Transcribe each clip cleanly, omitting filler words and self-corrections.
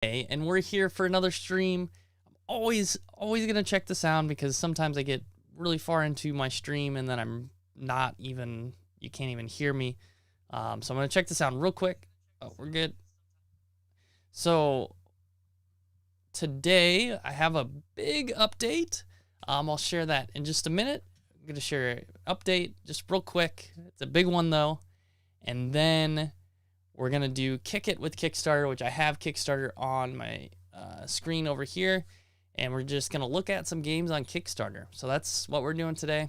And we're here for another stream. I'm always gonna check the sound because sometimes I get really far into my stream and then I'm not even, you can't even hear me. So I'm gonna check the sound real quick. Oh, we're good. So today I have a big update. I'll share that in just a minute. I'm gonna share an update just real quick. It's a big one though. And then we're going to do Kick It with Kickstarter, which I have Kickstarter on my screen over here. And we're just going to look at some games on Kickstarter. So that's what we're doing today.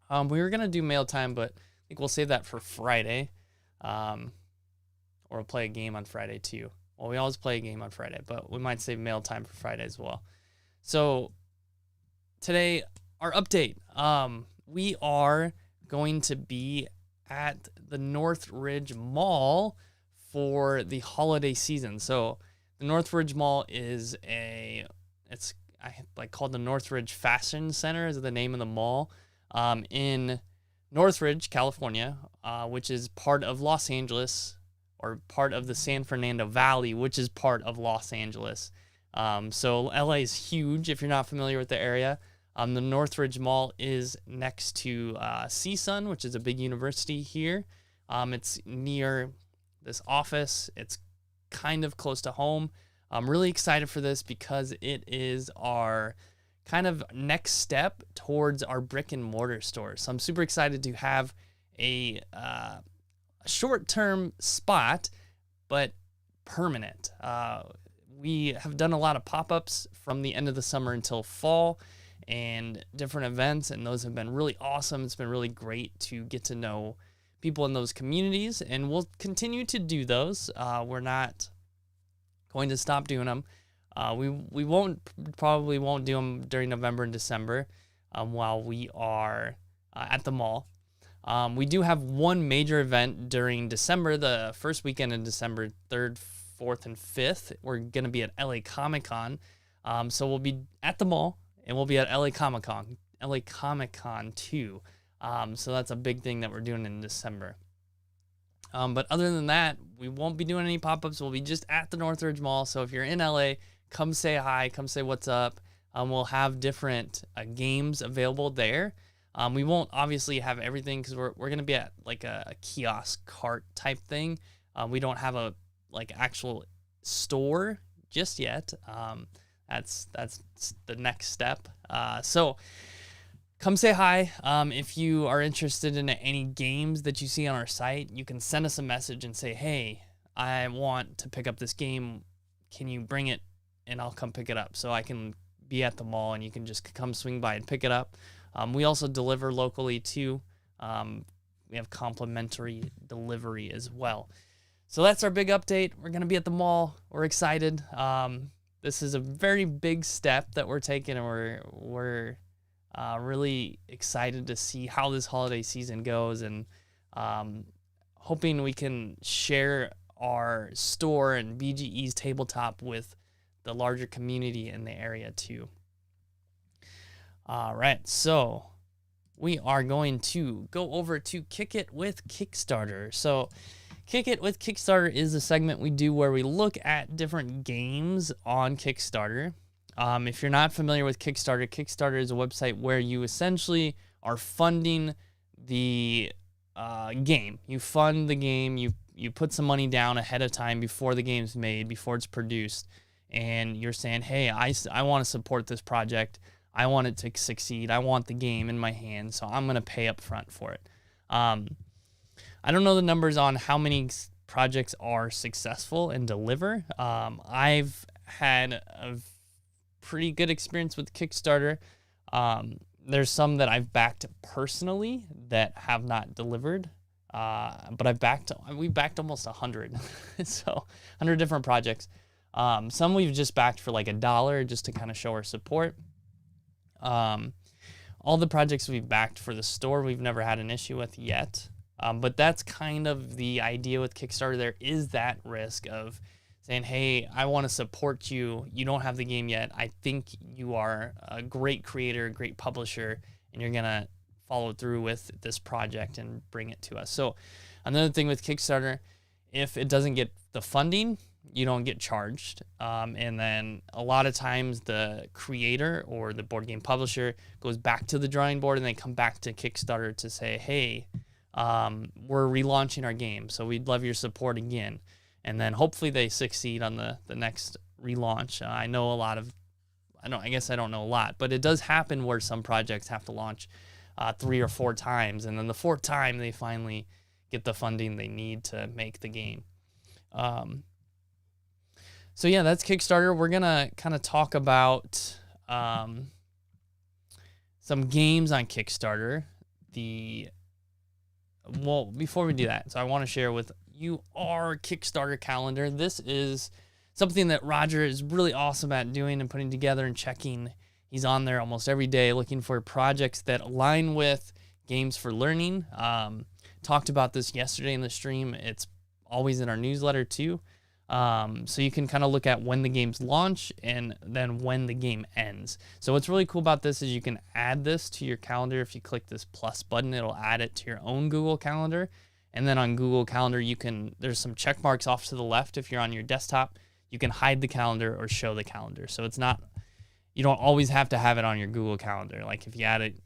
We were going to do mail time, but I think we'll save that for Friday. Or we'll play a game on Friday too. Well, we always play a game on Friday, but we might save mail time for Friday as well. So today, our update. We are going to be at the Northridge Mall for the holiday season. So the Northridge Mall is it's called the Northridge Fashion Center is the name of the mall in Northridge, California, which is part of Los Angeles, or part of the San Fernando Valley, which is part of Los Angeles. So LA is huge if you're not familiar with the area. The Northridge Mall is next to CSUN, which is a big university here. It's near this office. It's kind of close to home. I'm really excited for this because it is our kind of next step towards our brick-and-mortar store. So I'm super excited to have a short-term spot, but permanent. We have done a lot of pop-ups from the end of the summer until fall, and different events, and those have been really awesome. It's been really great to get to know people in those communities, and we'll continue to do those. We're not going to stop doing them. We probably won't do them during November and December while we are at the mall. We do have one major event during December, the first weekend in December, 3rd, 4th, and 5th. We're going to be at LA Comic Con. So we'll be at the mall, and we'll be at LA Comic Con too. So that's a big thing that we're doing in December. But other than that, we won't be doing any pop-ups. We'll be just at the Northridge Mall. So if you're in LA, come say hi, come say what's up. We'll have different games available there. We won't obviously have everything because we're going to be at like a kiosk cart type thing. We don't have a actual store just yet. That's the next step. So come say hi. If you are interested in any games that you see on our site, you can send us a message and say, hey, I want to pick up this game. Can you bring it? And I'll come pick it up. So I can be at the mall and you can just come swing by and pick it up. We also deliver locally too. We have complimentary delivery as well. So that's our big update. We're going to be at the mall. We're excited. This is a very big step that we're taking, and we're really excited to see how this holiday season goes, and hoping we can share our store and BGE's Tabletop with the larger community in the area too. All right, so we are going to go over to Kick It with Kickstarter. So Kick It with Kickstarter is a segment we do where we look at different games on Kickstarter. If you're not familiar with Kickstarter, Kickstarter is a website where you essentially are funding the game. You fund the game, you put some money down ahead of time before the game's made, before it's produced, and you're saying, hey, I want to support this project. I want it to succeed. I want the game in my hands, so I'm going to pay up front for it. I don't know the numbers on how many projects are successful and deliver. I've had a pretty good experience with Kickstarter. There's some that I've backed personally that have not delivered, but we backed almost 100, so 100 different projects. Some we've just backed for like $1 just to kind of show our support. All the projects we've backed for the store, we've never had an issue with yet. But that's kind of the idea with Kickstarter. There is that risk of saying, hey, I want to support you. You don't have the game yet. I think you are a great creator, a great publisher, and you're going to follow through with this project and bring it to us. So another thing with Kickstarter, if it doesn't get the funding, you don't get charged. And then a lot of times the creator or the board game publisher goes back to the drawing board and they come back to Kickstarter to say, hey, we're relaunching our game, so we'd love your support again. And then hopefully they succeed on the next relaunch. I know a lot of, I guess I don't know a lot, but it does happen where some projects have to launch 3 or 4 times. And then the 4th time they finally get the funding they need to make the game. So yeah, that's Kickstarter. We're going to kind of talk about some games on Kickstarter. Well, before we do that, so I want to share with you our Kickstarter calendar. This is something that Roger is really awesome at doing and putting together and checking. He's on there almost every day looking for projects that align with games for learning. Talked about this yesterday in the stream. It's always in our newsletter too. So you can kind of look at when the games launch and then when the game ends. So what's really cool about this is you can add this to your calendar. If you click this plus button, it'll add it to your own Google Calendar. And then on Google Calendar, there's some check marks off to the left. If you're on your desktop, you can hide the calendar or show the calendar. So you don't always have to have it on your Google Calendar. Like if you add it,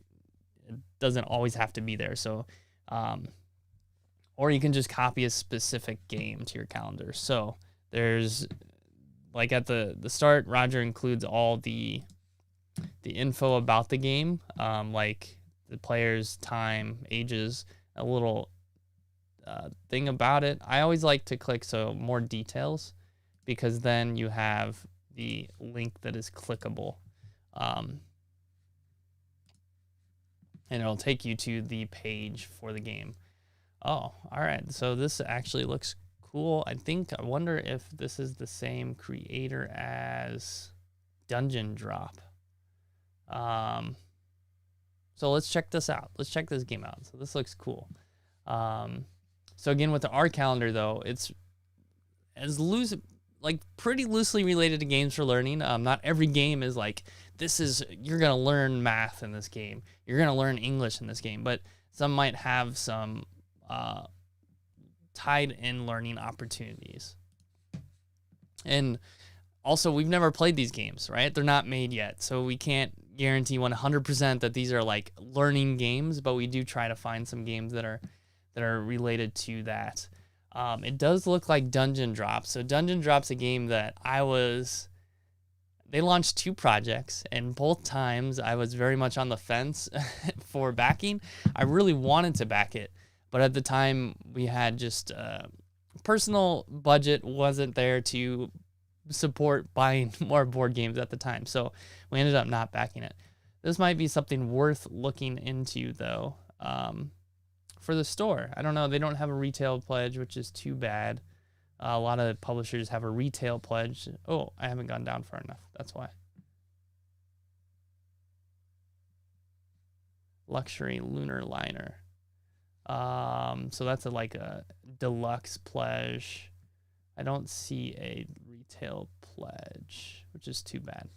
it doesn't always have to be there. So, or you can just copy a specific game to your calendar. So there's, like at the start, Roger includes all the info about the game, like the players, time, ages, a little thing about it. I always like to click more details, because then you have the link that is clickable, and it'll take you to the page for the game. Oh, all right. So this actually looks cool. I wonder if this is the same creator as Dungeon Drop. So let's check this out. Let's check this game out. So this looks cool. So again, with our calendar though, it's pretty loosely related to games for learning. Not every game is like, you're going to learn math in this game. You're going to learn English in this game, but some might have some tied in learning opportunities. And also, we've never played these games, right? They're not made yet, so we can't guarantee 100% that these are like learning games, but we do try to find some games that are related to that. It does look like Dungeon Drop. So Dungeon Drop's a game that they launched 2 projects, and both times I was very much on the fence for backing. I really wanted to back it, but at the time we had just personal budget wasn't there to support buying more board games at the time. So we ended up not backing it. This might be something worth looking into though, for the store. I don't know. They don't have a retail pledge, which is too bad. A lot of publishers have a retail pledge. Oh, I haven't gone down far enough. That's why. Luxury Lunar Liner. So that's like a deluxe pledge. I don't see a retail pledge, which is too bad.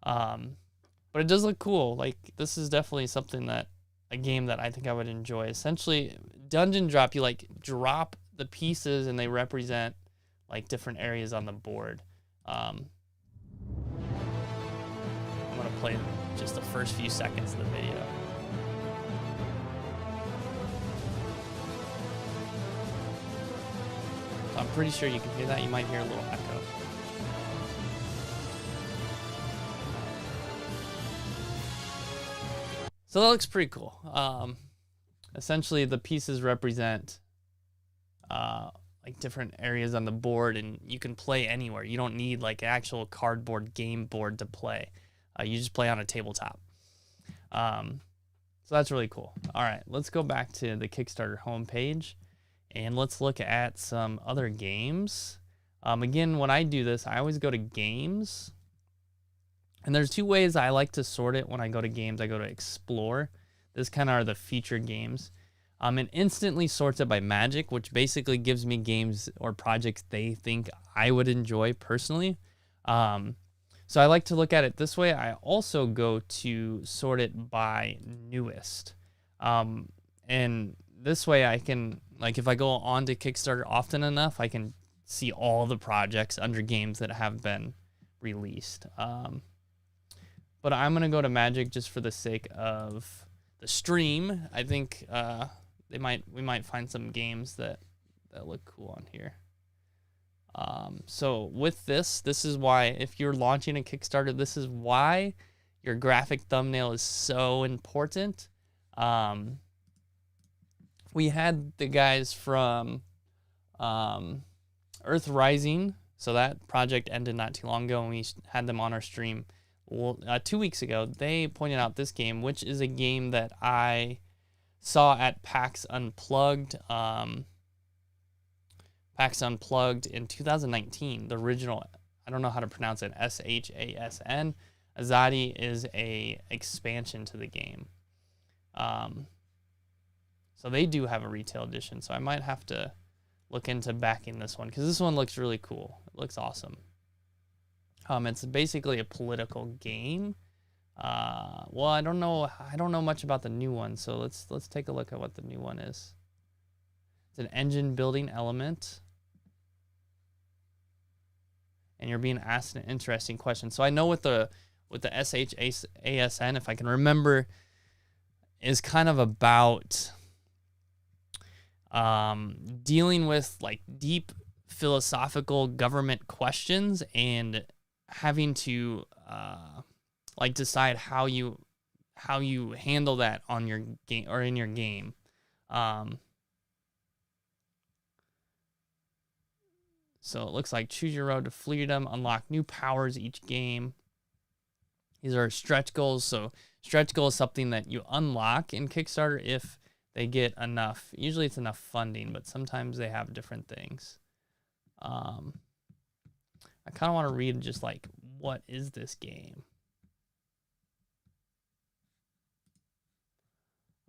But it does look cool. Like, this is definitely a game that I think I would enjoy. Essentially, Dungeon Drop, you like drop the pieces and they represent like different areas on the board. I'm gonna play just the first few seconds of the video. So I'm pretty sure you can hear that. You might hear a little echo. So that looks pretty cool. Essentially, the pieces represent like different areas on the board, and you can play anywhere. You don't need like an actual cardboard game board to play. You just play on a tabletop. So that's really cool. All right, let's go back to the Kickstarter homepage, and let's look at some other games. Again, when I do this, I always go to games. And there's 2 ways I like to sort it when I go to games. I go to explore. This kind of are the featured games. It instantly sorts it by magic, which basically gives me games or projects they think I would enjoy personally. So I like to look at it this way. I also go to sort it by newest. And this way I can, like if I go on to Kickstarter often enough, I can see all the projects under games that have been released. But I'm gonna go to Magic just for the sake of the stream. I think we might find some games that look cool on here. So with this is why, if you're launching a Kickstarter, this is why your graphic thumbnail is so important. We had the guys from Earth Rising, so that project ended not too long ago, and we had them on our stream 2 weeks ago. They pointed out this game, which is a game that I saw at PAX Unplugged. PAX Unplugged in 2019, the original, I don't know how to pronounce it, Shasn. Azadi is a expansion to the game. So they do have a retail edition, so I might have to look into backing this one, because this one looks really cool. It looks awesome. It's basically a political game. Well, I don't know much about the new one, so let's take a look at what the new one is. It's an engine building element, and you're being asked an interesting question. So I know with the SHASN, if I can remember, is kind of about dealing with like deep philosophical government questions and having to like decide how you handle that on your game or in your game. So it looks like choose your road to freedom, unlock new powers each game. These are stretch goals. So stretch goal is something that you unlock in Kickstarter if they get enough. Usually it's enough funding, but sometimes they have different things. I kind of want to read just like, what is this game?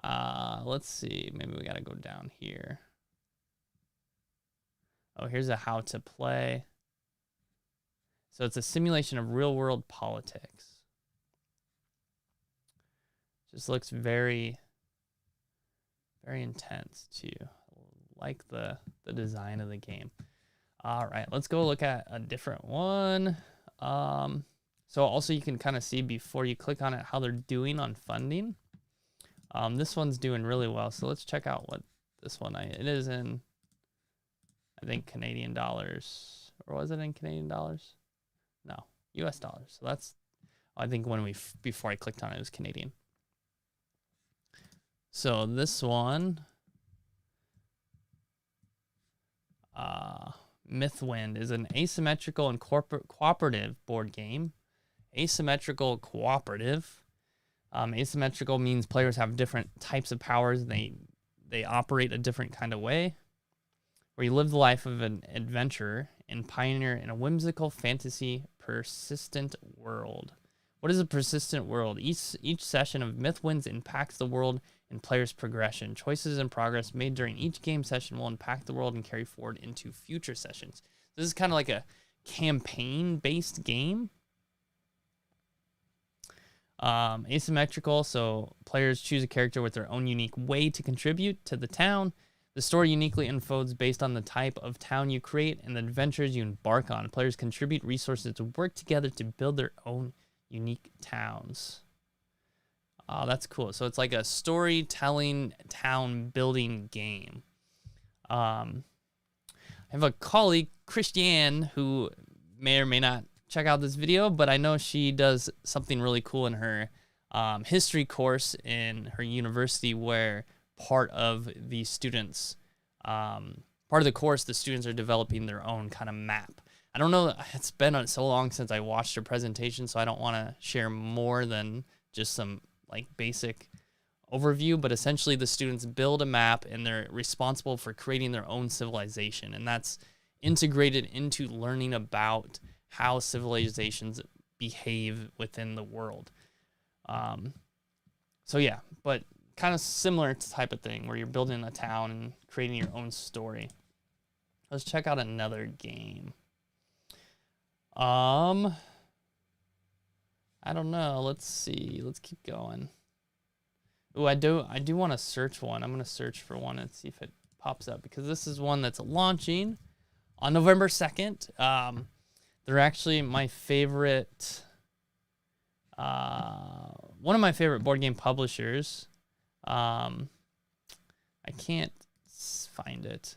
Let's see. Maybe we got to go down here. Oh, here's a how to play. So it's a simulation of real world politics. Just looks very, very intense too. I like the design of the game. All right, let's go look at a different one. So also you can kind of see before you click on it how they're doing on funding. This one's doing really well. So let's check out what this one, it is in, I think, Canadian dollars. Or was it in Canadian dollars? No, US dollars. So that's, I think when before I clicked on it, it was Canadian. So this one, Mythwind, is an asymmetrical and cooperative board game. Asymmetrical cooperative. Asymmetrical means players have different types of powers. They operate a different kind of way, where you live the life of an adventurer and pioneer in a whimsical fantasy persistent world. What is a persistent world? Each session of Mythwinds impacts the world and players' progression. Choices and progress made during each game session will impact the world and carry forward into future sessions. This is kind of like a campaign-based game. Asymmetrical, so players choose a character with their own unique way to contribute to the town. The story uniquely unfolds based on the type of town you create and the adventures you embark on. Players contribute resources to work together to build their own unique towns. Oh, that's cool. So it's like a storytelling town building game. I have a colleague, Christiane, who may or may not check out this video, but I know she does something really cool in her history course in her university, where part of the students, part of the course, the students are developing their own kind of map. I don't know, it's been so long since I watched her presentation, so I don't want to share more than just some like basic overview, but essentially the students build a map and they're responsible for creating their own civilization, and that's integrated into learning about how civilizations behave within the world. So yeah, but kind of similar type of thing where you're building a town and creating your own story. Let's check out another game. I don't know. Let's see. Let's keep going. Ooh, I do want to search one. I'm going to search for one and see if it pops up, because this is one that's launching on November 2nd. They're actually my favorite, one of my favorite board game publishers. I can't find it,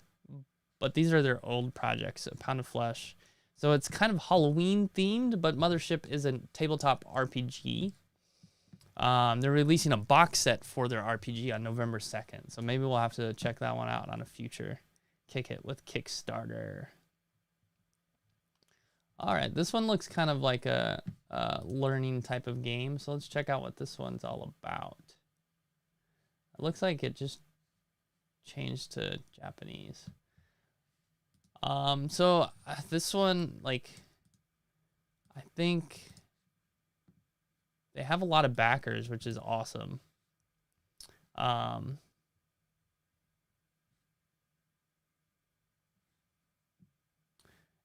but these are their old projects, A Pound of Flesh. So it's kind of Halloween themed, but Mothership is a tabletop RPG. They're releasing a box set for their RPG on November 2nd. So maybe we'll have to check that one out on a future Kick It with Kickstarter. All right, this one looks kind of like a learning type of game. So let's check out what this one's all about. It looks like it just changed to Japanese. So this one, like, I think they have a lot of backers, which is awesome.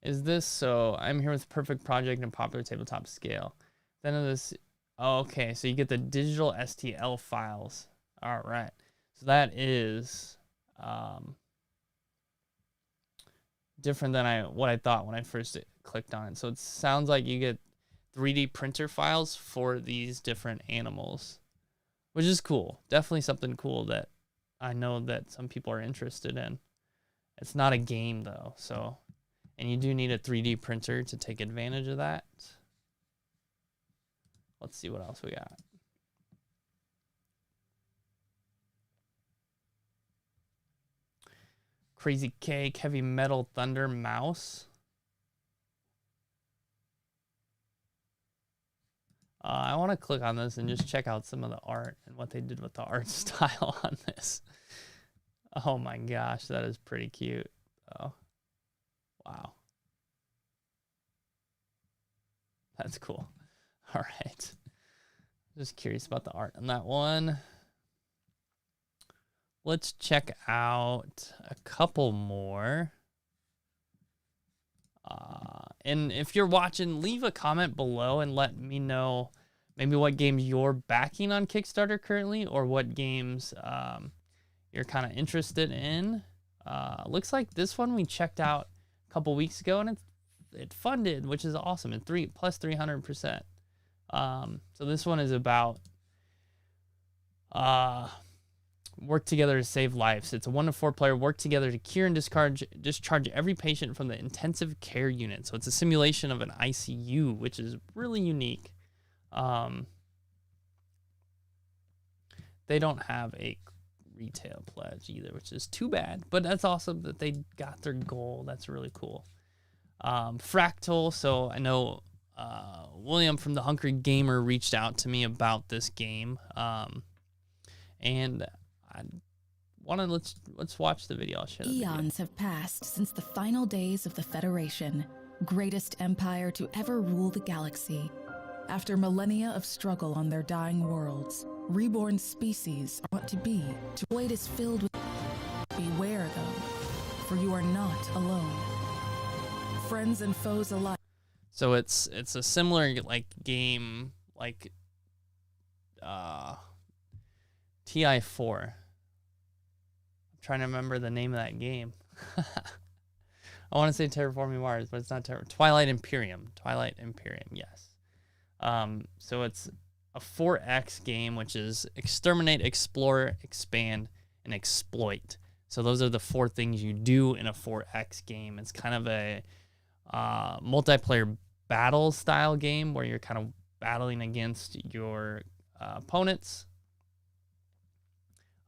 Is this so? I'm here with Perfect Project and Popular Tabletop Scale. Then of this, oh, okay, so you get the digital STL files. All right, so that is different than what I thought when I first clicked on it. So it sounds like you get 3D printer files for these different animals, which is cool. Definitely something cool that I know that some people are interested in. It's not a game though, so, and you do need a 3D printer to take advantage of that. Let's see what else we got. Crazy Cake, Heavy Metal Thunder Mouse. I want to click on this and just check out some of the art and what they did with the art style on this. Oh my gosh, that is pretty cute. Oh, wow. That's cool. All right. Just curious about the art on that one. Let's check out a couple more. And if you're watching, leave a comment below and let me know maybe what games you're backing on Kickstarter currently, or what games you're kind of interested in. Looks like this one we checked out a couple weeks ago, and it funded, which is awesome. At plus 300%. So this one is about work together to save lives. It's a 1 to 4 player work together to cure and discharge every patient from the intensive care unit. So it's a simulation of an ICU, which is really unique. They don't have a retail pledge either, which is too bad, but that's awesome that they got their goal. That's really cool. Fractal. So I know William from the Hungry Gamer reached out to me about this game. And I want to let's watch the video. I'll share the video. Eons have passed since the final days of the Federation, greatest empire to ever rule the galaxy. After millennia of struggle on their dying worlds, reborn species are what to be. The void is filled with. Beware, though, for you are not alone. Friends and foes alike. So it's a similar like game like TI4. I'm trying to remember the name of that game. I want to say Terraforming Mars, but it's not Twilight Imperium. Twilight Imperium, yes. So it's a 4X game, which is exterminate, explore, expand, and exploit. So those are the 4 things you do in a 4X game. It's kind of a multiplayer battle style game where you're kind of battling against your opponents.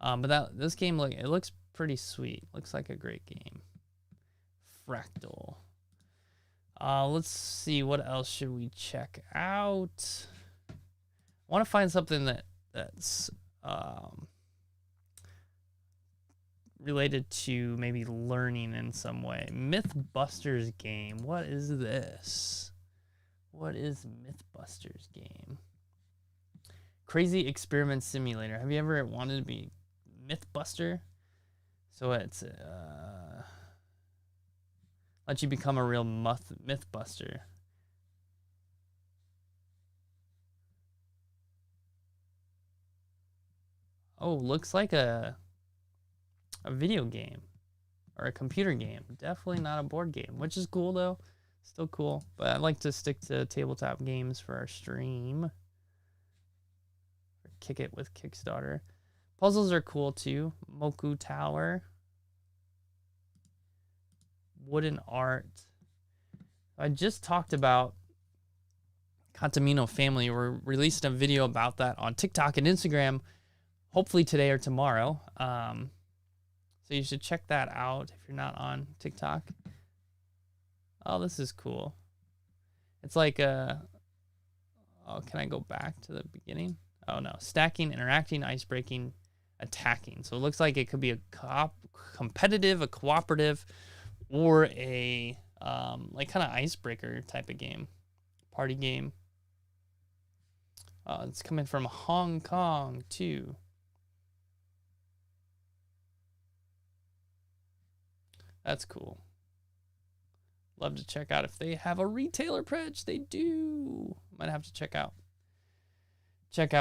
But this game, it looks pretty sweet. Looks like a great game. Fractal. Let's see, what else should we check out? I want to find something that's related to maybe learning in some way. Mythbusters game. What is this? What is Mythbusters game? Crazy Experiment Simulator. Have you ever wanted to be Mythbuster? So it's let you become a real Mythbuster. Oh, looks like a video game or a computer game. Definitely not a board game, which is cool though. Still cool, but I like to stick to tabletop games for our stream. Kick it with Kickstarter. Puzzles are cool too. Moku Tower. Wooden art. I just talked about Katamino Family. We're releasing a video about that on TikTok and Instagram, hopefully today or tomorrow. So you should check that out if you're not on TikTok. Oh, this is cool. It's like a... Oh, can I go back to the beginning? Oh, no. Stacking, interacting, ice-breaking, attacking. So it looks like it could be a competitive, a cooperative, or a like kind of icebreaker type of game. Party game. It's coming from Hong Kong, too. That's cool. Love to check out if they have a retailer pledge. They do. Might have to check out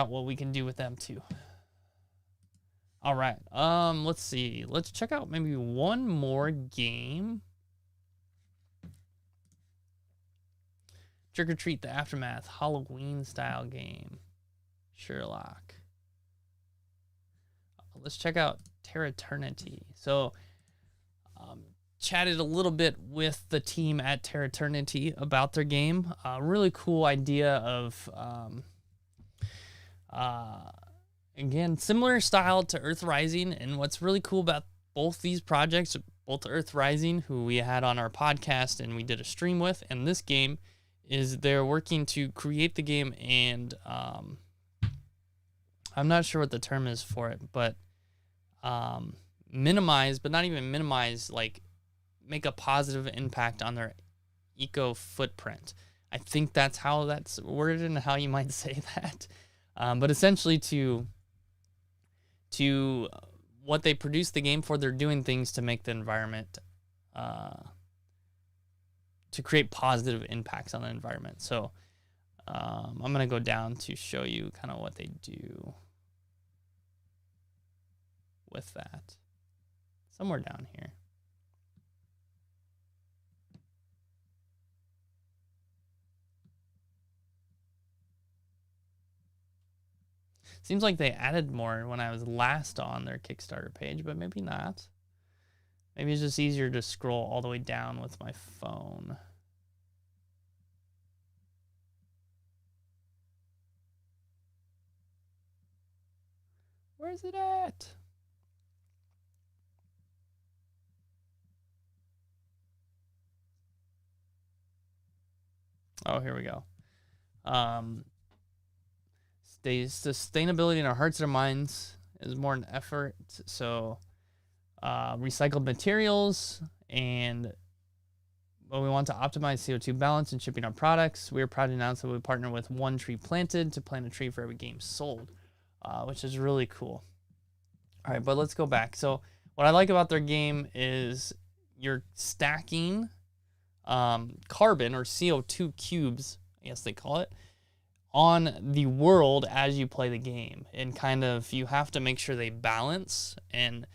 what we can do with them too. All right. Let's see. Let's check out maybe one more game. Trick or Treat: The Aftermath, Halloween style game. Sherlock. Let's check out Terra Eternity. So, chatted a little bit with the team at Terra Eternity about their game. Really cool idea of, again, similar style to Earth Rising. And what's really cool about both these projects, both Earth Rising, who we had on our podcast and we did a stream with, and this game, is they're working to create the game and I'm not sure what the term is for it, but minimize, but not even minimize, like make a positive impact on their eco footprint. I think that's how that's worded and how you might say that. But essentially to what they produce the game for, they're doing things to make the environment, to create positive impacts on the environment. So I'm going to go down to show you kind of what they do with that. Somewhere down here. Seems like they added more when I was last on their Kickstarter page, but maybe not. Maybe it's just easier to scroll all the way down with my phone. Where's it at? Oh, here we go. Sustainability in our hearts and our minds is more an effort. So recycled materials, and we want to optimize CO2 balance in shipping our products. We are proud to announce that we partner with One Tree Planted to plant a tree for every game sold, which is really cool. All right, but let's go back. So what I like about their game is you're stacking carbon or CO2 cubes, I guess they call it, on the world as you play the game, and kind of you have to make sure they balance. And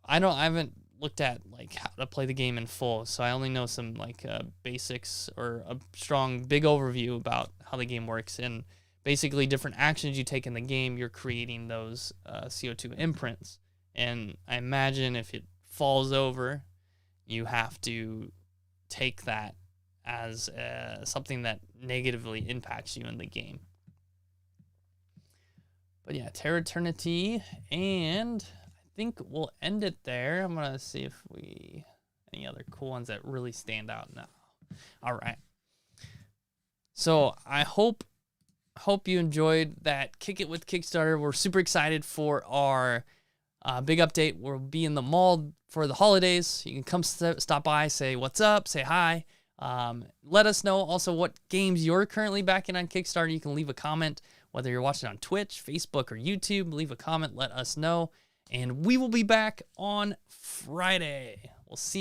I haven't looked at like how to play the game in full, so I only know some like basics or a strong big overview about how the game works. And basically different actions you take in the game, you're creating those CO2 imprints. And I imagine if it falls over, you have to take that as something that negatively impacts you in the game. But yeah, Terra Eternity, and I think we'll end it there. I'm gonna see if any other cool ones that really stand out now. All right. So I hope you enjoyed that Kick It with Kickstarter. We're super excited for our big update. We'll be in the mall for the holidays. You can come stop by, say what's up, say hi. Let us know also what games you're currently backing on Kickstarter. You can leave a comment, whether you're watching on Twitch, Facebook, or YouTube. Leave a comment, let us know. And we will be back on Friday. We'll see you